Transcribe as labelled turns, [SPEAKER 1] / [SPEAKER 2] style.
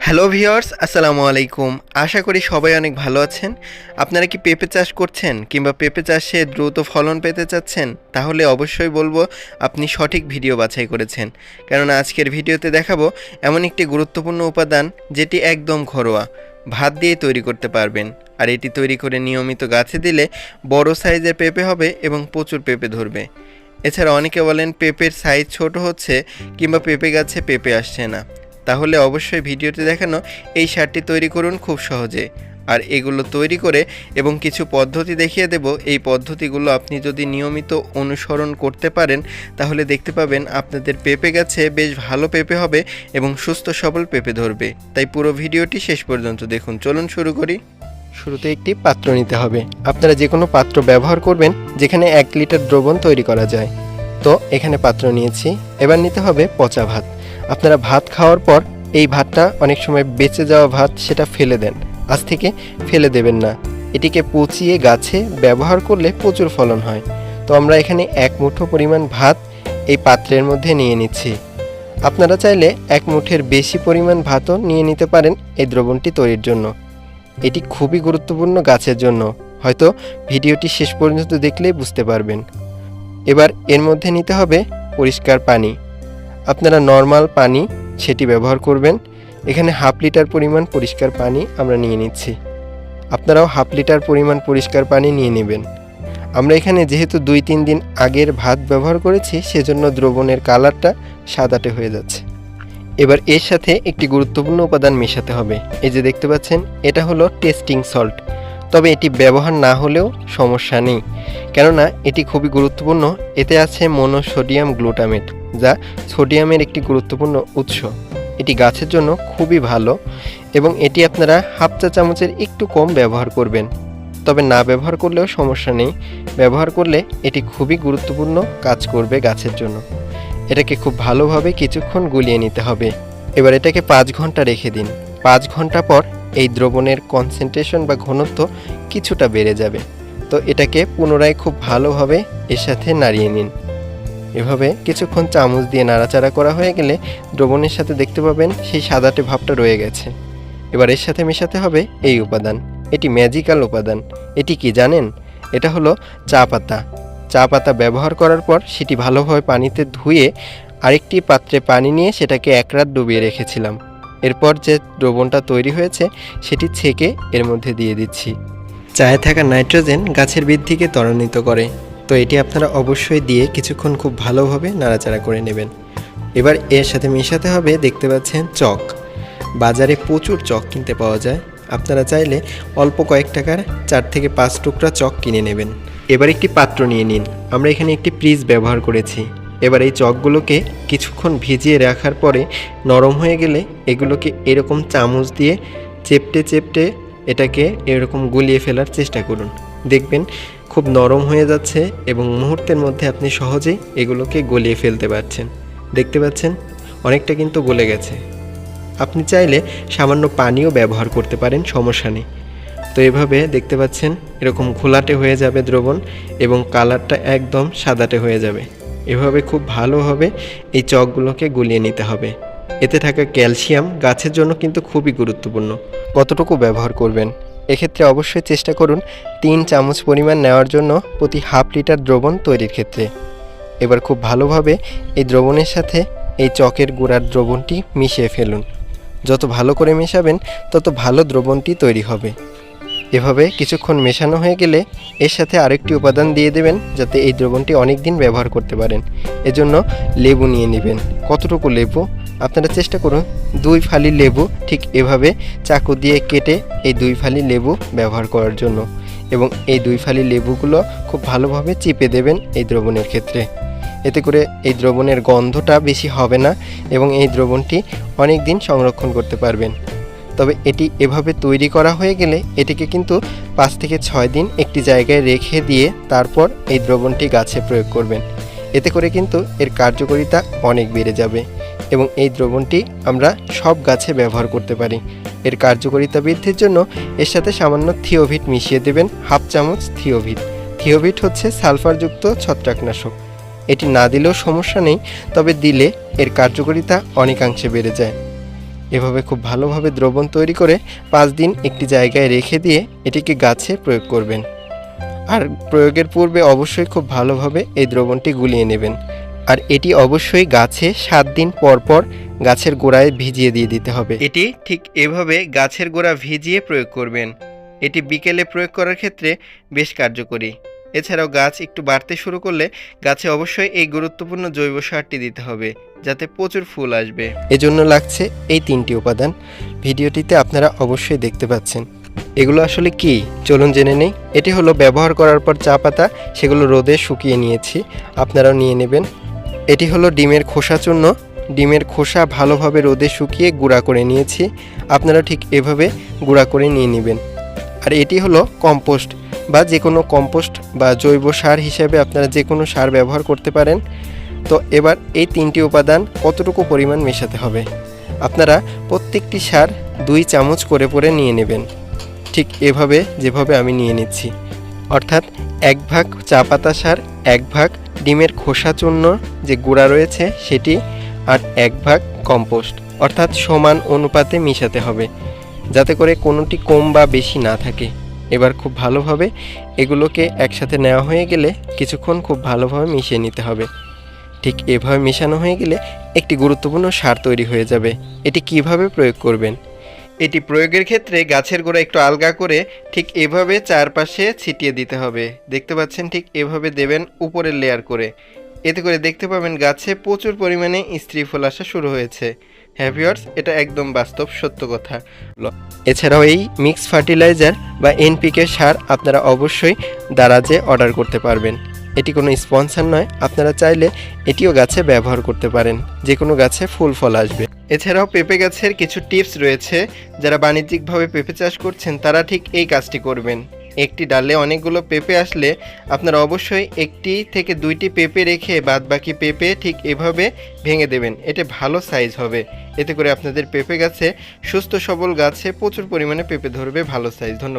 [SPEAKER 1] Hello viewers, আসসালামু আলাইকুম। আশা করি সবাই অনেক ভালো আছেন। আপনারা কি পেঁপে চাষ করছেন কিংবা পেঁপে চাষে দ্রুত ফলন পেতে চাচ্ছেন? তাহলে অবশ্যই বলবো আপনি সঠিক ভিডিও বাছাই করেছেন। কারণ আজকের ভিডিওতে দেখাবো এমন একটি গুরুত্বপূর্ণ উপাদান যেটি একদম ঘরোয়া, ভাত দিয়ে তৈরি করতে পারবেন। আর এটি তৈরি করে নিয়মিত গাছে দিলে বড় সাইজের পেঁপে হবে এবং প্রচুর পেঁপে ধরবে। এছাড়া অনেকে বলেন পেঁপের সাইজ ছোট হচ্ছে কিংবা পেঁপে গাছে পেঁপে আসছে না। তাহলে অবশ্যই ভিডিওতে দেখানো এই সারটি তৈরি করুন খুব সহজে। আর এগুলো তৈরি করে এবং কিছু পদ্ধতি দেখিয়ে দেব। এই পদ্ধতিগুলো আপনি যদি নিয়মিত অনুসরণ করতে পারেন তাহলে দেখতে পাবেন আপনাদের পেঁপে গাছে বেশ ভালো পেঁপে হবে এবং সুস্থ সবল পেঁপে ধরবে। তাই পুরো ভিডিওটি শেষ পর্যন্ত দেখুন। চলুন শুরু করি। শুরুতে একটি পাত্র নিতে হবে। আপনারা যে কোনো পাত্র ব্যবহার করবেন যেখানে 1 লিটার দ্রবণ তৈরি করা যায়। তো এখানে পাত্র নিয়েছি। এবার নিতে হবে পচা ভাত। আপনারা ভাত খাওয়ার পর এই ভাতটা অনেক সময় বেঁচে যাওয়া ভাত সেটা ফেলে দেন। আজ থেকে ফেলে দেবেন না। এটিকে পচিয়ে গাছে ব্যবহার করলে প্রচুর ফলন হয়। তো আমরা এখানে 1 মুঠো পরিমাণ ভাত এই পাত্রের মধ্যে নিয়ে নিচ্ছি। আপনারা চাইলে 1 মুঠের বেশি পরিমাণ ভাতও নিয়ে নিতে পারেন এই দ্রবণটি তৈরির জন্য। এটি খুবই গুরুত্বপূর্ণ গাছের জন্য। হয়তো ভিডিওটি শেষ পর্যন্ত দেখলেই বুঝতে পারবেন। এবার এর মধ্যে নিতে হবে পরিষ্কার পানি। আপনারা নর্মাল পানি সেটি ব্যবহার করবেন। এখানে 1/2 লিটার পরিমাণ পরিষ্কার পানি আমরা নিয়ে নিচ্ছি। আপনারাও 1/2 লিটার পরিমাণ পরিষ্কার পানি নিয়ে নেবেন। আমরা এখানে যেহেতু 2-3 দিন আগের ভাত ব্যবহার করেছি সেজন্য দ্রবণের কালারটা সাদাটে হয়ে যাচ্ছে। এবার এর সাথে একটি গুরুত্বপূর্ণ উপাদান মেশাতে হবে। এই যে দেখতে পাচ্ছেন, এটা হলো টেস্টিং সল্ট। তবে এটি ব্যবহার না হলেও সমস্যা নেই, কেননা এটি খুবই গুরুত্বপূর্ণ। এতে আছে মনোসোডিয়াম গ্লুটামেট, যা সোডিয়ামের একটি গুরুত্বপূর্ণ উৎস। এটি গাছের জন্য খুবই ভালো এবং এটি আপনারা 1/2 চা চামচের একটু কম ব্যবহার করবেন। তবে না ব্যবহার করলেও সমস্যা নেই, ব্যবহার করলে এটি খুবই গুরুত্বপূর্ণ কাজ করবে গাছের জন্য। এটাকে খুব ভালোভাবে কিছুক্ষণ গুলিয়ে নিতে হবে। এবার এটাকে 5 ঘন্টা রেখে দিন। 5 ঘন্টা পর এই দ্রবণের কনসেন্ট্রেশন বা ঘনত্ব কিছুটা বেড়ে যাবে। তো এটাকে পুনরায় খুব ভালোভাবে এর সাথে নাড়িয়ে নিন। এভাবে কিছুক্ষণ চামচ দিয়ে নাড়াচাড়া করা হয়ে গেলে দ্রবণের সাথে দেখতে পাবেন সেই সাদাটে ভাবটা রয়ে গেছে। এবার এর সাথে মেশাতে হবে এই উপাদান। এটি ম্যাজিক্যাল উপাদান। এটি কি জানেন? এটা হলো চা পাতা। চা পাতা ব্যবহার করার পর সেটি ভালোভাবে পানিতে ধুয়ে আরেকটি পাত্রে পানি নিয়ে সেটাকে 1 রাত ডুবিয়ে রেখেছিলাম। এরপর যে দ্রবণটা তৈরি হয়েছে সেটি ছেঁকে এর মধ্যে দিয়ে দিচ্ছি। চায়ে থাকা নাইট্রোজেন গাছের বৃদ্ধিকে ত্বরান্বিত করে। তো এটি আপনারা অবশ্যই দিয়ে কিছুক্ষণ খুব ভালোভাবে নাড়াচাড়া করে নেবেন। এবার এর সাথে মেশাতে হবে, দেখতে পাচ্ছেন, চক। বাজারে প্রচুর চক কিনতে পাওয়া যায়। আপনারা চাইলে অল্প কয়েক টাকার 4 থেকে 5 টুকরা চক কিনে নেবেন। এবার একটি পাত্র নিয়ে নিন। আমরা এখানে একটি ফ্রিজ ব্যবহার করেছি। এবার এই চকগুলোকে কিছুক্ষণ ভিজিয়ে রাখার পরে নরম হয়ে গেলে এগুলোকে এরকম চামচ দিয়ে চেপটে চেপটে এটাকে এরকম গুলিয়ে ফেলার চেষ্টা করুন। দেখবেন খুব নরম হয়ে যাচ্ছে এবং মুহূর্তের মধ্যে আপনি সহজেই এগুলোকে গলিয়ে ফেলতে পারছেন। দেখতে পাচ্ছেন অনেকটা কিন্তু গলে গেছে। আপনি চাইলে সামান্য পানিও ব্যবহার করতে পারেন, সমস্যা নেই। তো এভাবে দেখতে পাচ্ছেন এরকম ঘোলাটে হয়ে যাবে দ্রবণ এবং কালারটা একদম সাদাটে হয়ে যাবে। এভাবে খুব ভালোভাবে এই চকগুলোকে গুলিয়ে নিতে হবে। এতে থাকা ক্যালসিয়াম গাছের জন্য কিন্তু খুবই গুরুত্বপূর্ণ। কতটুকু ব্যবহার করবেন? এক্ষেত্রে অবশ্যই চেষ্টা করুন 3 চামচ পরিমাণ নেওয়ার জন্য প্রতি 1/2 লিটার দ্রবণ তৈরির ক্ষেত্রে। এবার খুব ভালোভাবে এই দ্রবণের সাথে এই চকের গুঁড়ার দ্রবণটি মিশিয়ে ফেলুন। যত ভালো করে মেশাবেন তত ভালো দ্রবণটি তৈরি হবে। এভাবে কিছুক্ষণ মেশানো হয়ে গেলে এর সাথে আরেকটি উপাদান দিয়ে দেবেন যাতে এই দ্রবণটি অনেক দিন ব্যবহার করতে পারেন। এজন্য লেবু নিয়ে নেবেন। কতটুকু লেবু? আপনারা চেষ্টা করুন 2 ফালি লেবু ঠিক এভাবে চাকু দিয়ে কেটে এই 2 ফালি লেবু ব্যবহার করার জন্য, এবং এই 2 ফালি লেবুগুলো খুব ভালোভাবে চিপে দেবেন এই দ্রবণের ক্ষেত্রে। এতে করে এই দ্রবণের গন্ধটা বেশি হবে না এবং এই দ্রবণটি অনেক দিন সংরক্ষণ করতে পারবেন। তবে এটি এভাবে তৈরি করা হয়ে গেলে এটিকে কিন্তু 5 থেকে 6 দিন একটি জায়গায় রেখে দিয়ে তারপর এই দ্রবণটি গাছে প্রয়োগ করবেন। এতে করে কিন্তু এর কার্যকারিতা অনেক বেড়ে যাবে এবং এই দ্রবণটি আমরা সব গাছে ব্যবহার করতে পারি। এর কার্যকারিতা বৃদ্ধির জন্য এর সাথে সামান্য থিওভিট মিশিয়ে দেবেন, 1/2 চামচ থিওভিট। থিওভিট হচ্ছে সালফারযুক্ত ছত্রাকনাশক। এটি না দিলেও সমস্যা নেই, তবে দিলে এর কার্যকারিতা অনেকাংশে বেড়ে যায়। এভাবে খুব ভালোভাবে দ্রবণ তৈরি করে 5 দিন একটি জায়গায় রেখে দিয়ে এটিকে গাছে প্রয়োগ করবেন। আর প্রয়োগের পূর্বে অবশ্যই খুব ভালোভাবে এই দ্রবণটি গুলিয়ে নেবেন। আর এটি অবশ্যই গাছে 7 দিন পর পর গাছের গোড়ায় ভিজিয়ে দিয়ে দিতে হবে। এটি ঠিক এভাবে গাছের গোড়া ভিজিয়ে প্রয়োগ করবেন। এটি বিকেলে প্রয়োগ করার ক্ষেত্রে বেশ কার্যকরী। এছাড়াও গাছ একটু বাড়তে শুরু করলে গাছে অবশ্যই এই গুরুত্বপূর্ণ জৈব সারটি দিতে হবে, যাতে প্রচুর ফুল আসবে। এজন্য লাগছে এই 3টি উপাদান। ভিডিওটিতে আপনারা অবশ্যই দেখতে পাচ্ছেন। এগুলো আসলে কি, চলুন জেনে নেই। এটি হলো ব্যবহার করার পর চা পাতা, সেগুলো রোদে শুকিয়ে নিয়েছি, আপনারাও নিয়ে নেবেন। এটি হলো ডিমের খোসা চূর্ণ, ডিমের খোসা ভালোভাবে রোদে শুকিয়ে গুঁড়া করে নিয়েছি, আপনারা ঠিক এভাবে গুঁড়া করে নিয়ে নেবেন। আর এটি হলো কম্পোস্ট বা যে কোনো কম্পোস্ট বা জৈব সার হিসেবে আপনারা যে কোনো সার ব্যবহার করতে পারেন। তো এবার এই 3টি উপাদান কতটুকু পরিমাণ মেশাতে হবে, আপনারা প্রত্যেকটি সার 2 চামচ করে নিয়ে নেবেন, ঠিক এভাবে যেভাবে আমি নিয়ে নিচ্ছি। অর্থাৎ 1 ভাগ চা পাতা সার, 1 ভাগ ডিমের খোসা চূর্ণ যে গুঁড়া রয়েছে সেটি, আর 1 ভাগ কম্পোস্ট, অর্থাৎ সমান অনুপাতে মিশাতে হবে, যাতে করে কোনোটি কম বা বেশি না থাকে। এবার খুব ভালোভাবে এগুলোকে একসাথে নেওয়া হয়ে গেলে কিছুক্ষণ খুব ভালোভাবে মিশিয়ে নিতে হবে। ঠিক এভাবে মেশানো হয়ে গেলে একটি গুরুত্বপূর্ণ সার তৈরি হয়ে যাবে। এটি কিভাবে প্রয়োগ করবেন, এটি প্রয়োগের ক্ষেত্রে গাছের গোড়া একটু আলগা করে ঠিক এভাবে চারপাশে ছিটিয়ে দিতে হবে। দেখতে পাচ্ছেন, ঠিক এভাবে দেবেন উপরের লেয়ার করে। এতে করে দেখতে পাবেন গাছে প্রচুর পরিমাণে স্ত্রী ফুল আসা শুরু হয়েছে। হ্যাঁ ভিউয়ার্স, এটা একদম বাস্তব সত্য কথা। এছাড়াও এই মিক্স ফার্টিলাইজার বা এনপিকে সার আপনারা অবশ্যই দারাজে অর্ডার করতে পারবেন। এটি কোনো স্পন্সর নয়, আপনারা চাইলে এটিও গাছে ব্যবহার করতে পারেন, যে কোনো গাছে ফুল ফল আসবে। এছাড়াও পেঁপে গাছের কিছু টিপস রয়েছে। যারা বাণিজ্যিকভাবে পেঁপে চাষ করছেন তারা ঠিক এই কাজটি করবেন। একটি ডালে অনেকগুলো পেঁপে আসলে আপনারা অবশ্যই 1টি থেকে 2টি পেঁপে রেখে বাদবাকি পেঁপে ঠিক এভাবে ভেঙে দেবেন। এটা ভালো সাইজ হবে। এতে করে আপনাদের পেঁপে গাছে, সুস্থ সবল গাছে প্রচুর পরিমাণে পেঁপে ধরবে, ভালো সাইজ। ধন্যবাদ।